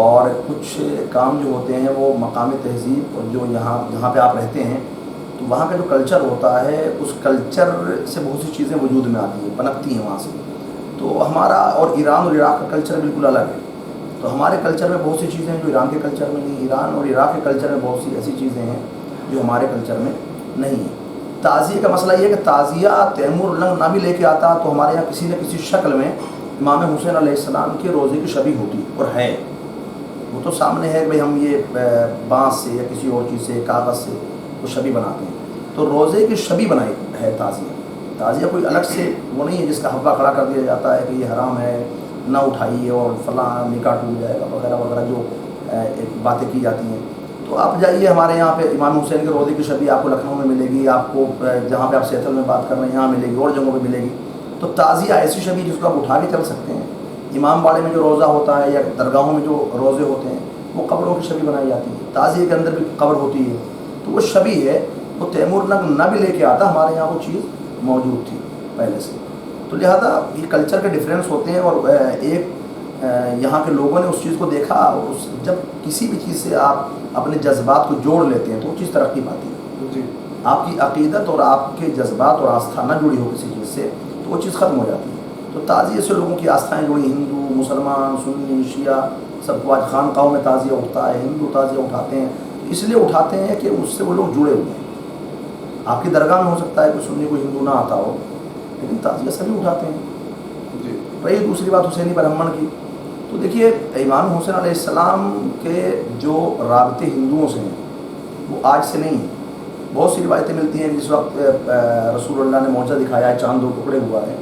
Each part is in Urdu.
اور کچھ کام جو ہوتے ہیں وہ مقامی تہذیب اور جو جہاں پہ آپ رہتے ہیں تو وہاں کا جو کلچر ہوتا ہے اس کلچر سے بہت سی چیزیں وجود میں آتی ہیں، پنپتی ہیں وہاں سے. تو ہمارا اور ایران اور عراق کا کلچر بالکل الگ ہے. تو ہمارے کلچر میں بہت سی چیزیں ہیں جو ایران کے کلچر میں نہیں، ایران اور عراق کے کلچر میں بہت سی ایسی چیزیں ہیں جو ہمارے کلچر میں نہیں ہیں. تعزیے کا مسئلہ یہ ہے کہ تعزیہ تیمور لنگ نہ بھی لے کے آتا تو ہمارے یہاں کسی نہ کسی شکل میں امام حسین علیہ السلام کے روزے کی شبیہ ہوتی اور ہے. وہ تو سامنے ہے کہ بھئی ہم یہ بانس سے یا کسی اور چیز سے، کاغذ سے وہ شبیہ بناتے ہیں. تو روزے کی شبیہ بنائی ہے تعزیہ. تعزیہ کوئی الگ سے وہ نہیں ہے جس کا حوالہ کھڑا کر دیا جاتا ہے کہ یہ حرام ہے، نہ اٹھائیے اور فلاں نکاح ٹوٹ جائے گا وغیرہ وغیرہ جو باتیں کی جاتی ہیں. تو آپ جائیے ہمارے یہاں پہ امام حسین کے روزے کی شبیہ آپ کو لکھنؤ میں ملے گی، آپ کو جہاں پہ آپ سیتل میں بات کر رہے ہیں یہاں ملے گی، اور جگہوں پہ ملے گی. تو تعزیہ ایسی شبیہ جس کو آپ اٹھا کے چل سکتے ہیں. امام باڑے میں جو روزہ ہوتا ہے یا درگاہوں میں جو روزے ہوتے ہیں وہ قبروں کی شبیہ بنائی جاتی ہے. تعزیے کے اندر بھی قبر ہوتی ہے. تو وہ شبیہ ہے، وہ تیمور لنگ نہ بھی لے کے آتا، ہمارے یہاں وہ چیز موجود تھی پہلے سے. تو لہذا یہ کلچر کے ڈفرینس ہوتے ہیں. اور ایک یہاں کے لوگوں نے اس چیز کو دیکھا، اور جب کسی بھی چیز سے آپ اپنے جذبات کو جوڑ لیتے ہیں تو وہ چیز ترقی پاتی ہے. جی. آپ کی عقیدت اور آپ کے جذبات اور آستھا نہ جڑی ہو کسی چیز سے تو وہ چیز ختم ہو جاتی ہے. تو تعزیے سے لوگوں کی آستھائیں جڑی، ہندو، مسلمان، سنی، شیعہ، سب کو آج خانقاہوں میں تعزیہ اٹھتا ہے. ہندو تعزیہ اٹھاتے ہیں اس لیے اٹھاتے ہیں کہ اس سے وہ لوگ جڑے ہوئے ہیں. آپ کی درگاہ میں ہو سکتا ہے کہ سنی کوئی ہندو نہ آتا ہو، لیکن تعزیہ سبھی اٹھاتے ہیں. جی. رہی دوسری بات حسینی برہمن کی، تو دیکھیے امام حسین علیہ السلام کے جو رابطے ہندوؤں سے ہیں وہ آج سے نہیں ہیں. بہت سی روایتیں ملتی ہیں. جس وقت رسول اللہ نے معجزہ دکھایا ہے، چاند 2 ٹکڑے ہوا ہے،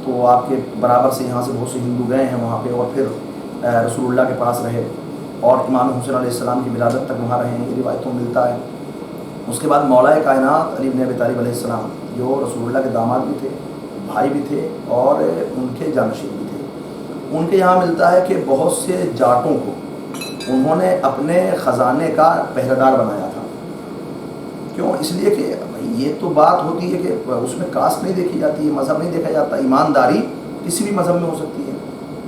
تو آپ کے برابر سے یہاں سے بہت سے ہندو گئے ہیں وہاں پہ، اور پھر رسول اللہ کے پاس رہے اور امام حسین علیہ السلام کی ولادت تک وہاں رہے ہیں. یہ روایتوں میں ملتا ہے. اس کے بعد مولا کائنات علی بن ابی طالب علیہ السلام جو رسول اللہ کے داماد بھی تھے، بھائی بھی تھے اور ان کے جانشین بھی تھے، ان کے یہاں ملتا ہے کہ بہت سے جاٹوں کو انہوں نے اپنے خزانے کا پہرہ دار بنایا تھا. کیوں؟ اس لیے کہ یہ تو بات ہوتی ہے کہ اس میں کاسٹ نہیں دیکھی جاتی ہے، مذہب نہیں دیکھا جاتا. ایمانداری کسی بھی مذہب میں ہو سکتی ہے،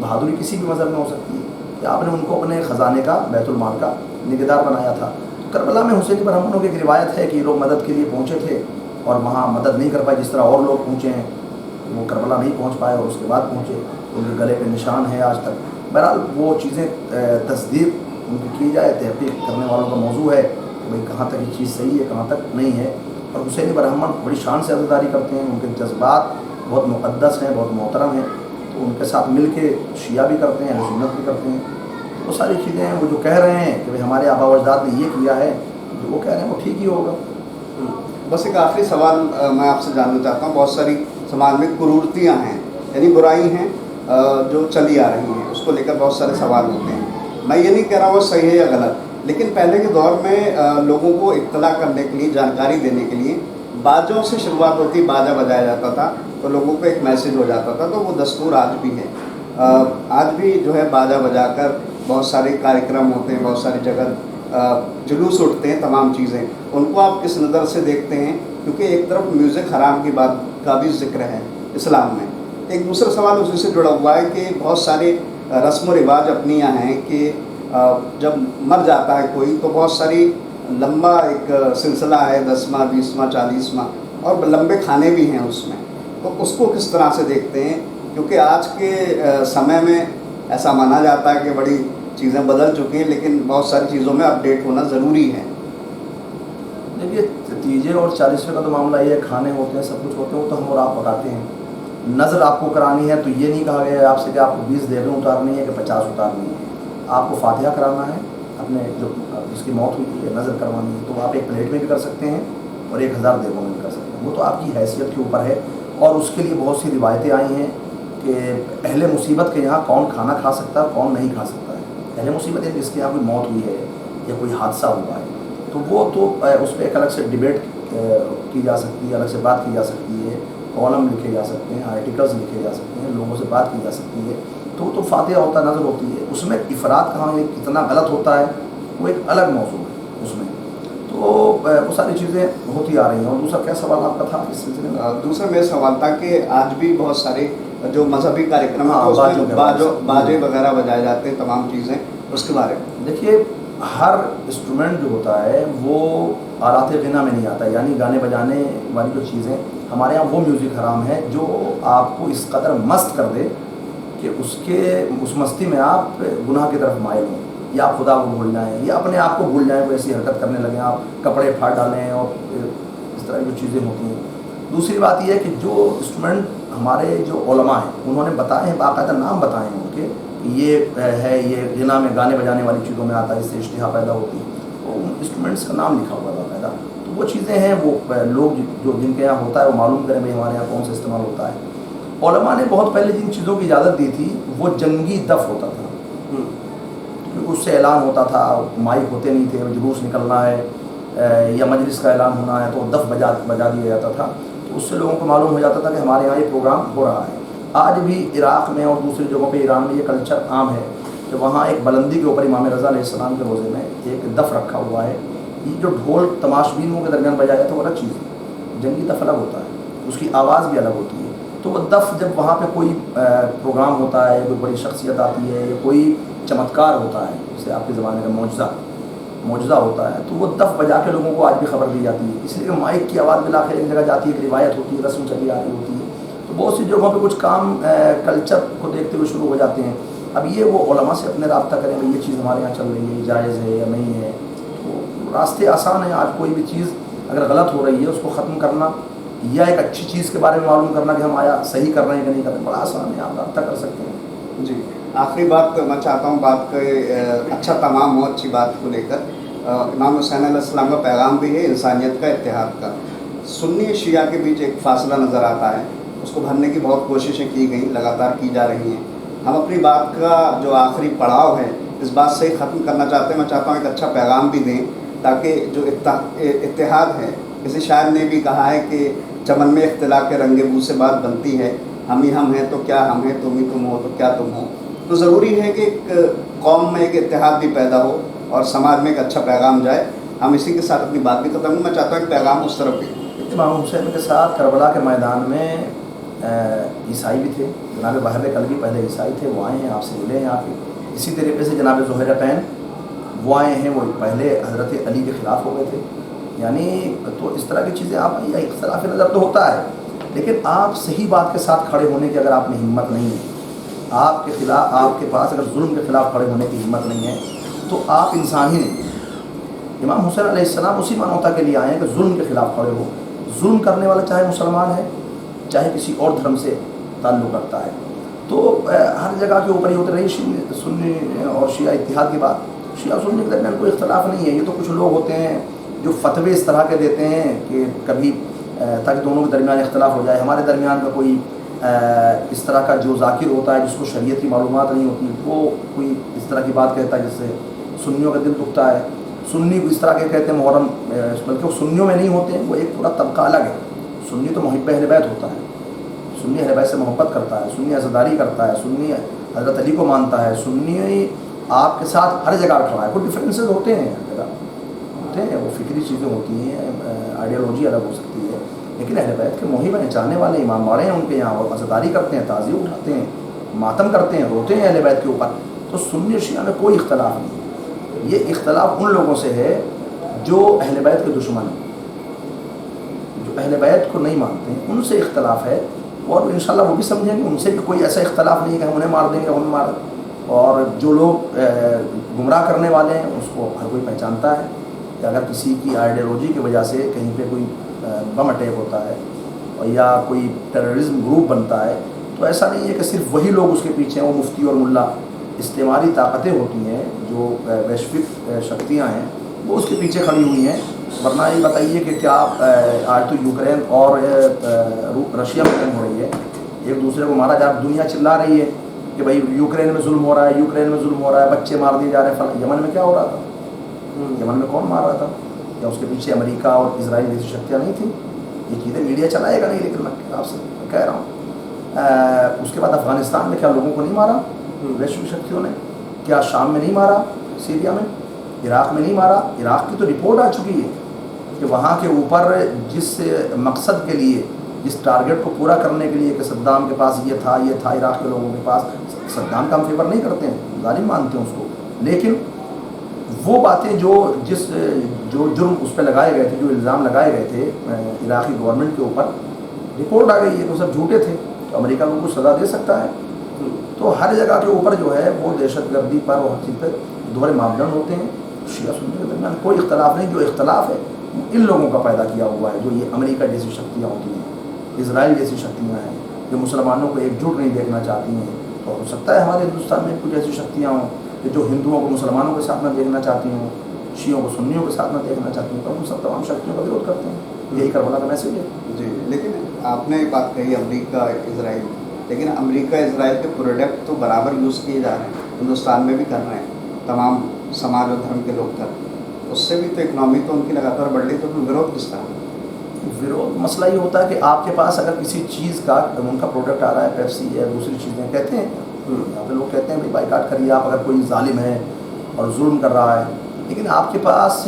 بہادری کسی بھی مذہب میں ہو سکتی ہے. کہ آپ نے ان کو اپنے خزانے کا، بیت المال کا نگہدار بنایا تھا. کربلا میں حسینی برہمنوں کی ایک روایت ہے کہ یہ لوگ مدد کے لیے پہنچے تھے اور وہاں مدد نہیں کر پائے. جس طرح اور لوگ پہنچے ہیں وہ کربلا نہیں پہنچ پائے اور اس کے بعد پہنچے. ان کے گلے پہ نشان ہے آج تک. بہرحال وہ چیزیں تصدیق ان کی کی جائے، تحقیق کرنے والوں کا موضوع ہے کہ بھئی کہاں تک یہ چیز صحیح ہے کہاں تک نہیں ہے. اور حسینی برہمن بڑی شان سے عزاداری کرتے ہیں. ان کے جذبات بہت مقدس ہیں، بہت محترم ہیں. تو ان کے ساتھ مل کے شیعہ بھی کرتے ہیں، اہل سنت بھی کرتے ہیں. وہ ساری چیزیں ہیں. وہ جو کہہ رہے ہیں کہ بھئی ہمارے آبا و اجداد نے یہ کیا ہے، جو وہ کہہ رہے ہیں وہ ٹھیک ہی ہوگا. بس ایک آخری سوال میں آپ سے جاننا چاہتا ہوں. بہت ساری سماج میں کرورتیاں ہیں، یعنی برائی ہیں جو چلی آ رہی ہیں، اس کو لے کر بہت سارے سوال ہوتے ہیں. میں یہ نہیں کہہ رہا وہ صحیح ہے یا غلط، لیکن پہلے کے دور میں لوگوں کو اطلاع کرنے کے لیے، جانکاری دینے کے لیے باجوں سے شروعات ہوتی، باجا بجایا جاتا تھا تو لوگوں کو ایک میسیج ہو جاتا تھا. تو وہ دستور آج بھی ہے. آج بھی جو ہے باجا بجا کر بہت سارے کارکرم ہوتے ہیں، بہت ساری جگہ جلوس اٹھتے ہیں، تمام چیزیں. ان کو آپ کس نظر سے دیکھتے ہیں؟ کیونکہ ایک طرف میوزک حرام کی بات کا بھی ذکر ہے اسلام میں. ایک دوسرا سوال اسی سے جڑا ہوا ہے کہ بہت سارے رسم و رواج اپنی یہاں ہیں کہ جب مر جاتا ہے کوئی تو بہت ساری لمبا ایک سلسلہ ہے، 10واں 20واں 40واں، اور لمبے کھانے بھی ہیں اس میں. تو اس کو کس طرح سے دیکھتے ہیں؟ کیونکہ آج کے سمے میں ایسا مانا جاتا ہے کہ بڑی چیزیں بدل چکی ہیں، لیکن بہت ساری چیزوں میں اپڈیٹ ہونا ضروری ہے. دیکھیے 30 اور 40 کا تو معاملہ یہ ہے، کھانے ہوتے ہیں، سب کچھ ہوتے ہیں، وہ تو ہم اور آپ بتاتے ہیں. نظر آپ کو کرانی ہے تو یہ نہیں کہا گیا ہے آپ سے کہ آپ کو 20 دیگیں اتارنی ہے کہ 50 اتارنی ہے. آپ کو فاتحہ کرانا ہے، اپنے جو جس کی موت ہوئی ہے نظر کروانی ہے، تو آپ ایک پلیٹ میں بھی کر سکتے ہیں اور 1000 دیگوں میں بھی کر سکتے ہیں. وہ تو آپ کی حیثیت کے اوپر ہے. اور اس کے لیے بہت سی روایتیں آئی ہیں کہ اہل مصیبت کے یہاں کون کھانا کھا سکتا ہے، کون نہیں کھا سکتا ہے. اہل مصیبت ہے جس کے یہاں کوئی موت ہوئی ہے یا کوئی حادثہ ہوا ہے، تو وہ تو اس پہ ایک الگ سے ڈبیٹ کی جا سکتی ہے، الگ سے بات کی جا سکتی ہے، کالم لکھے جا سکتے ہیں، آرٹیکلز لکھے جا سکتے ہیں، لوگوں سے بات کی جا سکتی ہے. تو فاتحہ ہوتا نظر ہوتی ہے. اس میں افراد کہاں کتنا غلط ہوتا ہے وہ ایک الگ موضوع ہے اس میں. تو وہ ساری چیزیں ہوتی آ رہی ہیں. اور دوسرا کیا سوال آپ کا تھا اس سلسلے میں؟ دوسرا میرا سوال تھا کہ آج بھی بہت سارے جو مذہبی کارکرم ہیں باجے وغیرہ بجائے جاتے ہیں، تمام چیزیں اس کے بارے میں؟ دیکھیے ہر انسٹرومنٹ جو ہوتا ہے وہ آلات غنا میں نہیں آتا، یعنی گانے بجانے والی جو چیزیں ہمارے یہاں وہ میوزک حرام ہے جو آپ کو اس قدر مست کر دے کہ اس مستی میں آپ گناہ کی طرف مائل ہوں، یا آپ خدا کو بھول جائیں یا اپنے آپ کو بھول جائیں، کوئی ایسی حرکت کرنے لگیں، آپ کپڑے پھاڑ ڈالیں اور اس طرح کی جو چیزیں ہوتی ہیں۔ دوسری بات یہ ہے کہ جو انسٹرومنٹ ہمارے جو علماء ہیں انہوں نے بتائے ہیں، باقاعدہ نام بتائے ہیں ان کے کہ یہ ہے، یہ غنا میں گانے بجانے والی چیزوں میں آتا ہے، اس سے اشتہا پیدا ہوتی ہے، تو ان انسٹرومنٹس کا نام لکھا ہوا ہے باقاعدہ، تو وہ چیزیں ہیں وہ لوگ جو جن کے یہاں ہوتا ہے وہ معلوم کریں بھائی ہمارے یہاں کون سا استعمال ہوتا ہے۔ علماء نے بہت پہلے جن چیزوں کی اجازت دی تھی وہ جنگی دف ہوتا تھا، کیونکہ اس سے اعلان ہوتا تھا، مائک ہوتے نہیں تھے، جلوس نکلنا ہے یا مجلس کا اعلان ہونا ہے تو دف بجا دیا جاتا تھا، تو اس سے لوگوں کو معلوم ہو جاتا تھا کہ ہمارے یہاں یہ پروگرام ہو رہا ہے۔ آج بھی عراق میں اور دوسری جگہوں پہ ایران میں یہ کلچر عام ہے کہ وہاں ایک بلندی کے اوپر امام رضا علیہ السلام کے روزے میں ایک دف رکھا ہوا ہے، یہ جو ڈھول تماشبینوں کے درمیان بجایا جاتا ہے وہ الگ چیز ہے، جنگی دف الگ ہوتا ہے، اس کی آواز بھی الگ ہوتی ہے۔ تو وہ دف جب وہاں پہ کوئی پروگرام ہوتا ہے، کوئی بڑی شخصیت آتی ہے یا کوئی چمتکار ہوتا ہے، جیسے آپ کے زمانے کا معجزہ ہوتا ہے، تو وہ دف بجا کے لوگوں کو آج بھی خبر دی جاتی ہے، اس لیے کہ مائک کی آواز بالآخر ایک جگہ جاتی ہے، ایک روایت ہوتی ہے، رسم چلی آ رہی ہوتی ہے، تو بہت سی جگہوں پہ کچھ کام کلچر کو دیکھتے ہوئے شروع ہو جاتے ہیں۔ اب یہ وہ علماء سے اپنے رابطہ کریں کہ یہ چیز ہمارے یہاں چل رہی ہے، یہ جائز ہے یا نہیں ہے، تو راستے آسان ہیں۔ آج کوئی بھی چیز اگر غلط ہو رہی ہے اس کو ختم کرنا یا ایک اچھی چیز کے بارے میں معلوم کرنا کہ ہم آیا صحیح کر رہے ہیں کہ نہیں کر رہے ہیں، بڑا آسان ہے، آپ رابطہ کر سکتے ہیں۔ جی، آخری بات میں چاہتا ہوں، بات کے اچھا تمام ہو، اچھی بات کو لے کر امام حسین علیہ السلام کا پیغام بھی ہے انسانیت کا، اتحاد کا۔ سنی شیعہ کے بیچ ایک فاصلہ نظر آتا ہے، اس کو بھرنے کی بہت کوششیں کی گئیں، لگاتار کی جا رہی ہیں۔ ہم اپنی بات کا جو آخری پڑاؤ ہے اس بات سے ہی ختم کرنا چاہتے ہیں۔ میں چاہتا ہوں ایک اچھا پیغام بھی دیں تاکہ جو اتحاد ہے، کسی شاعر نے بھی کہا ہے کہ چمن میں اختلاف کے رنگ بو سے بات بنتی ہے، ہم ہی ہم ہیں تو کیا ہم ہیں، تم ہی تم ہو تو کیا تم ہو۔ تو ضروری ہے کہ ایک قوم میں ایک اتحاد بھی پیدا ہو اور سماج میں ایک اچھا پیغام جائے۔ ہم اسی کے ساتھ اپنی بات بھی ختم ہوں۔ میں چاہتا ہوں ایک پیغام اس طرف بھی۔ امام حسین کے ساتھ کربلا کے میدان میں عیسائی بھی تھے، جناب بہر کلبی پہلے عیسائی تھے، وہ آئے ہیں آپ سے ملے ہیں آپ کے، اسی طریقے سے جناب زہیرین وہ آئے ہیں، وہ پہلے حضرت علی کے خلاف ہو گئے تھے، یعنی تو اس طرح کی چیزیں آپ اختلاف نظر تو ہوتا ہے، لیکن آپ صحیح بات کے ساتھ کھڑے ہونے کی اگر آپ میں ہمت نہیں ہے، آپ کے خلاف، آپ کے پاس اگر ظلم کے خلاف کھڑے ہونے کی ہمت نہیں ہے تو آپ انسان ہی نہیں۔ امام حسین علیہ السلام اسی مانوتا کے لیے آئے ہیں کہ ظلم کے خلاف کھڑے ہو، ظلم کرنے والا چاہے مسلمان ہے چاہے کسی اور دھرم سے تعلق رکھتا ہے، تو ہر جگہ کے اوپر یہ ہوتے رہی سنی اور شیعہ اتحاد کی بات، شیعہ سنی کے درمیان کوئی اختلاف نہیں ہے، یہ تو کچھ لوگ ہوتے ہیں جو فتوے اس طرح کے دیتے ہیں کہ کبھی تاکہ دونوں کے درمیان اختلاف ہو جائے۔ ہمارے درمیان کا کوئی اس طرح کا جو ذاکر ہوتا ہے جس کو شریعت کی معلومات نہیں ہوتی، وہ کوئی اس طرح کی بات کہتا ہے جس سے سنیوں کا دل دکھتا ہے۔ سنی کو اس طرح کے کہتے ہیں محرم، بلکہ وہ سنیوں میں نہیں ہوتے ہیں، وہ ایک پورا طبقہ الگ ہے۔ سنی تو محب اہل بیت ہوتا ہے، سنی اہل بیت سے محبت کرتا ہے، سنی عزاداری کرتا ہے، سنی حضرت علی کو مانتا ہے، سنی آپ کے ساتھ ہر جگہ کھڑا ہے۔ کوئی ڈفرینسز ہوتے ہیں ہر جگہ ہوتے ہیں، وہ فکری چیزیں ہوتی ہیں، آئیڈیالوجی الگ ہو سکتی ہے، لیکن اہل بیت کے محب ہیں، چاہنے والے امام والے ہیں ان کے یہاں، اور عزاداری کرتے ہیں، تعزیہ اٹھاتے ہیں، ماتم کرتے ہیں، روتے ہیں اہل بیت کے اوپر۔ تو سنی شیعہ میں کوئی اختلاف نہیں، یہ اختلاف ان لوگوں سے ہے جو اہل بیت کے دشمن ہیں، جو اہل بیت کو نہیں مانتے ہیں، ان سے اختلاف ہے، اور انشاءاللہ وہ بھی سمجھیں گے ان سے کہ کوئی ایسا اختلاف نہیں ہے کہ ہم انہیں مار دیں گے، ہم مار۔ اور جو لوگ گمراہ کرنے والے ہیں اس کو ہر کوئی پہچانتا ہے کہ اگر کسی کی آئیڈیالوجی کی وجہ سے کہیں پہ کوئی بم اٹیک ہوتا ہے یا کوئی ٹیررزم گروپ بنتا ہے تو ایسا نہیں ہے کہ صرف وہی لوگ اس کے پیچھے ہیں، وہ مفتی اور ملا، استعماری طاقتیں ہوتی ہیں جو ویشوک شکتیاں ہیں وہ اس کے پیچھے کھڑی ہوئی ہیں۔ ورنہ یہ بتائیے کہ کیا آج تو یوکرین اور رشیا میں جنگ ہو رہی ہے، ایک دوسرے کو مارا جا رہا ہے، دنیا چلا رہی ہے کہ بھائی یوکرین میں ظلم ہو رہا ہے، یوکرین میں ظلم ہو رہا ہے، بچے مار دیے جا رہے ہیں۔ یمن میں کیا ہو رہا تھا؟ یمن میں کون مار رہا تھا؟ کیا اس کے پیچھے امریکہ اور اسرائیل جیسی شکتیاں نہیں تھیں؟ یہ چیزیں میڈیا چلائے گا نہیں، لیکن میں آپ سے کہہ رہا ہوں اس کے بعد افغانستان میں کیا لوگوں کو نہیں مارا ویشوک شکتیوں نے؟ کیا شام میں نہیں مارا، سیریا میں، عراق میں نہیں مارا؟ عراق کی تو رپورٹ آ چکی ہے کہ وہاں کے اوپر جس مقصد کے لیے، جس ٹارگٹ کو پورا کرنے کے لیے کہ صدام کے پاس یہ تھا عراق کے لوگوں کے پاس، صدام کا ہم فیور نہیں کرتے ہیں، ظالم مانتے ہیں اس کو، لیکن وہ باتیں جو جرم اس پہ لگائے گئے تھے، جو الزام لگائے گئے تھے عراقی گورنمنٹ کے اوپر، رپورٹ آ گئی ہے کہ وہ سب جھوٹے تھے، تو امریکہ ان کو سزا دے سکتا ہے. تو ہر جگہ کے اوپر جو ہے وہ دہشت گردی پر اور ہر چیز پہ دوہرے ماپدنڈ ہوتے ہیں. شیعہ سنی کے درمیان کوئی اختلاف نہیں. جو اختلاف ہے ان لوگوں کا پیدا کیا ہوا ہے، جو یہ امریکہ جیسی شکتیاں ہوتی ہیں، اسرائیل جیسی شکتیاں ہیں، جو مسلمانوں کو ایک جٹ نہیں دیکھنا چاہتی ہیں. تو ہو سکتا ہے ہمارے ہندوستان میں کچھ ایسی شکتیاں ہوں کہ جو ہندوؤں کو مسلمانوں کے ساتھ نہ دیکھنا چاہتی ہوں، شیعوں کو سنیوں کے ساتھ نہ دیکھنا چاہتی ہوں. تو ہم سب تمام شکتیوں کا وروଧ کرتے ہیں. یہی کربلا کا میسج ہے. جی، لیکن آپ نے بات کہی امریکہ اسرائیل، لیکن امریکہ اسرائیل کے پروڈکٹ تو برابر یوز کیے جا رہے ہیں، ہندوستان میں بھی کر رہے ہیں، تمام سماج اور دھرم کے لوگ کر رہے ہیں. اس سے بھی تو اکنامی تو ان کی لگاتار بڑھ رہی، تو پھر وروਧ کس طرح؟ وروਧ مسئلہ یہ ہوتا ہے کہ آپ کے پاس اگر کسی چیز کا ان کا پروڈکٹ آ رہا ہے، پیپسی ہے، دوسری چیزیں کہتے ہیں، یہاں پہ لوگ کہتے ہیں بھائی بائیکاٹ کریے آپ اگر کوئی ظالم ہے اور ظلم کر رہا ہے. لیکن آپ کے پاس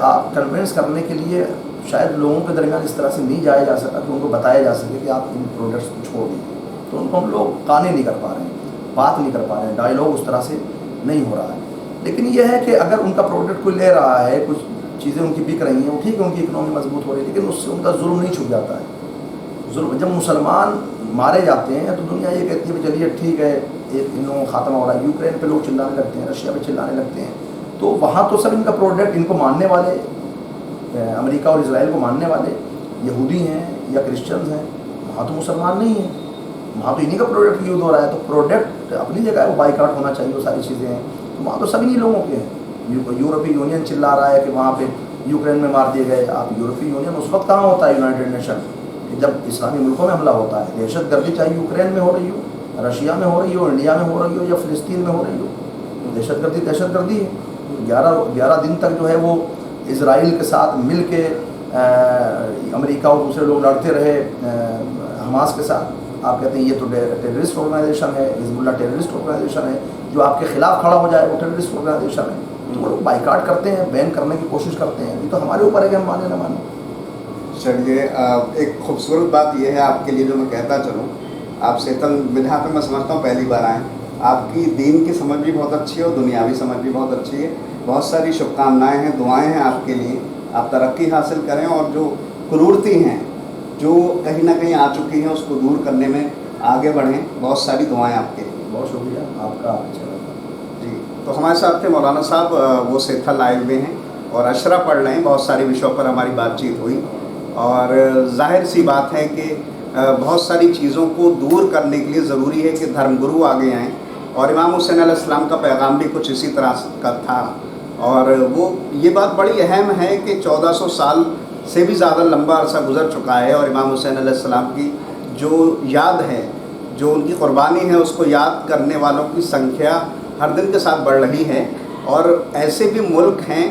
آپ کنونس کرنے کے لیے شاید لوگوں کے درمیان اس طرح سے نہیں جایا جا سکتا کہ ان کو بتایا جا سکے کہ آپ ان پروڈکٹس کو چھوڑ دیجیے. تو ان کو ہم لوگ قانے نہیں کر پا رہے ہیں، بات نہیں کر پا رہے ہیں، ڈائلاگ اس طرح سے نہیں ہو رہا ہے. لیکن یہ ہے کہ اگر ان کا پروڈکٹ کوئی لے رہا ہے، کچھ چیزیں ان کی بک رہی ہیں، وہ ٹھیک ہے، ان کی اکنامی مضبوط ہو رہی ہے، لیکن اس سے ان کا ظلم نہیں چھپ جاتا ہے. ظلم جب مسلمان مارے جاتے ہیں تو دنیا یہ کہتی ہے کہ چلیے ٹھیک ہے، ان لوگوں کا خاتمہ ہو رہا ہے. یوکرین پہ لوگ چلانے لگتے ہیں، رشیا پہ چلانے لگتے ہیں. تو وہاں تو سب ان کا پروڈکٹ، ان کو ماننے والے، امریکہ اور اسرائیل کو ماننے والے یہودی ہیں یا کرسچنز ہیں. وہاں تو مسلمان نہیں ہیں، وہاں تو انہیں کا پروڈکٹ یوز ہو رہا ہے. تو پروڈکٹ اپنی جگہ ہے، وہ بائیکاٹ ہونا چاہیے، وہ ساری چیزیں ہیں. تو وہاں تو سب انہیں لوگوں کے ہیں. یورپی یونین چلا رہا ہے کہ وہاں پہ یوکرین میں مار دیے گئے. آپ یورپی یونین اس وقت کہاں ہوتا ہے یونائٹڈ نیشن کہ جب اسلامی ملکوں میں حملہ ہوتا ہے. دہشت گردی چاہے یوکرین میں ہو رہی ہو، رشیا میں ہو رہی ہو، انڈیا میں ہو رہی ہو یا فلسطین میں ہو رہی ہو، دہشت گردی ہے. 11 دن تک جو ہے وہ اسرائیل کے ساتھ مل کے امریکہ اور دوسرے لوگ لڑتے رہے حماس کے ساتھ. آپ کہتے ہیں یہ تو ٹیررسٹ آرگنائزیشن ہے، حزب اللہ ٹیررسٹ آرگنائزیشن ہے، جو آپ کے خلاف کھڑا ہو جائے وہ ٹیررسٹ آرگنائزیشن ہے. تو وہ لوگ بائیکاٹ کرتے ہیں، بین کرنے کی کوشش کرتے ہیں. یہ تو ہمارے اوپر ہے کہ ہم مانے نہ مانیں. چلیے، ایک خوبصورت بات یہ ہے آپ کے لیے جو میں کہتا چلوں، آپ سیتن بدھا پہ میں سمجھتا ہوں پہلی بار آئیں. آپ کی دین کی سمجھ بھی بہت اچھی ہے اور دنیاوی سمجھ بھی بہت اچھی ہے. بہت ساری شبکامنائیں ہیں، دعائیں ہیں آپ کے لیے. آپ ترقی حاصل کریں اور جو کرورتی ہیں جو کہیں نہ کہیں آ چکی ہیں اس کو دور کرنے میں آگے بڑھیں. بہت ساری دعائیں آپ کے لیے. بہت شکریہ آپ کا. جی، تو ہمارے ساتھ تھے مولانا صاحب، وہ سیتھا لائیو میں ہیں اور اشرا پڑھ رہے ہیں. بہت ساری وشوں پر ہماری بات چیت ہوئی اور ظاہر سی بات ہے کہ بہت ساری چیزوں کو دور کرنے کے لیے ضروری ہے کہ دھرم گرو آگے آئیں. اور امام حسین علیہ السلام کا پیغام بھی کچھ اسی طرح کا تھا. اور وہ یہ بات بڑی اہم ہے کہ 1400 سال سے بھی زیادہ لمبا عرصہ گزر چکا ہے اور امام حسین علیہ السلام کی جو یاد ہے، جو ان کی قربانی ہے، اس کو یاد کرنے والوں کی سنکھیا ہر دن کے ساتھ بڑھ رہی ہے. اور ایسے بھی ملک ہیں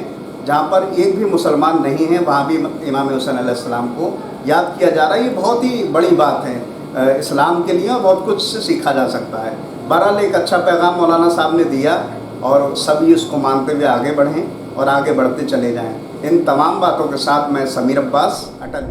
جہاں پر ایک بھی مسلمان نہیں ہے، وہاں بھی امام حسین علیہ السلام کو یاد کیا جا رہا ہے. یہ بہت ہی بڑی بات ہے اسلام کے لیے اور بہت کچھ سے سیکھا جا سکتا ہے. بہرحال ایک اچھا پیغام مولانا صاحب نے دیا اور سبھی اس کو مانتے ہوئے آگے بڑھیں اور آگے بڑھتے چلے جائیں. ان تمام باتوں کے ساتھ میں سمیر عباس، اٹل.